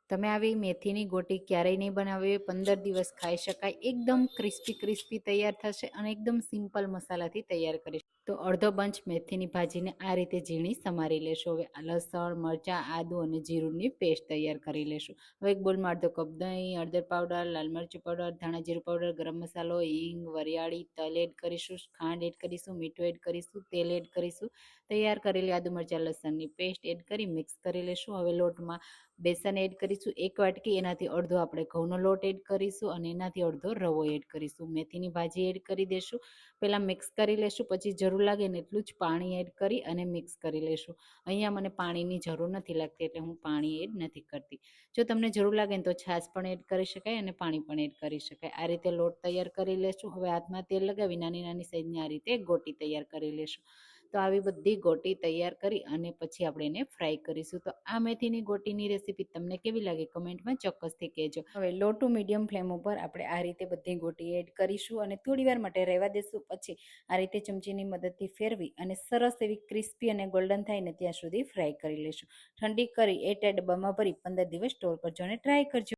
તમે આવી મેથીની ગોટી ક્યારેય નહીં બનાવી, 15 દિવસ ખાઈ શકાય, એકદમ ક્રિસ્પી ક્રિસ્પી તૈયાર થશે અને એકદમ સિમ્પલ મસાલાથી તૈયાર કરીશ. તો અડધો બંચ મેથીની ભાજીને આ રીતે ઝીણી સમારી લેશું. હવે લસણ, મરચાં, આદુ અને જીરુંની પેસ્ટ તૈયાર કરી લેશું. હવે એક બોલમાં અડધો કપ દહીં, હળદર પાવડર, લાલ મરચું પાવડર, ધાણા જીરું પાવડર, ગરમ મસાલો, હિંગ, વરિયાળી, તલ એડ કરીશું, ખાંડ એડ કરીશું, મીઠું એડ કરીશું, તેલ એડ કરીશું. તૈયાર કરેલી આદુ મરચાં લસણની પેસ્ટ એડ કરી મિક્સ કરી લેશું. હવે લોટમાં બેસન એડ કરીશું 1 વાટકી, એનાથી અડધો આપણે ઘઉંનો લોટ એડ કરીશું અને એનાથી અડધો રવો એડ કરીશું. મેથીની ભાજી એડ કરી દેશું. પહેલાં મિક્સ કરી લેશું, પછી જરૂર લાગે ને એટલું જ પાણી એડ કરી અને મિક્સ કરી લેશું. અહીંયા મને પાણીની જરૂર નથી લાગતી એટલે હું પાણી એડ નથી કરતી. જો તમને જરૂર લાગે ને તો છાશ પણ એડ કરી શકાય અને પાણી પણ એડ કરી શકાય. આ રીતે લોટ તૈયાર કરી લેશું. હવે હાથમાં તેલ લગાવી નાની નાની સાઈઝની આ રીતે ગોટી તૈયાર કરી લેશું. તો આવી બધી ગોટી તૈયાર કરી અને પછી આપણે એને ફ્રાય કરીશું. તો આ મેથીની ગોટીની રેસીપી તમને કેવી લાગી કમેન્ટમાં ચોક્કસથી કહેજો. હવે લો ટુ મીડિયમ ફ્લેમ ઉપર આપણે આ રીતે બધી ગોટી એડ કરીશું અને થોડી વાર માટે રહેવા દેશું. પછી આ રીતે ચમચીની મદદથી ફેરવી અને સરસ એવી ક્રિસ્પી અને ગોલ્ડન થાય ને ત્યાં સુધી ફ્રાય કરી લેશું. ઠંડી કરી એરટાઈટ ડબ્બામાં ભરી 15 દિવસ સ્ટોર કરજો અને ટ્રાય કરજો.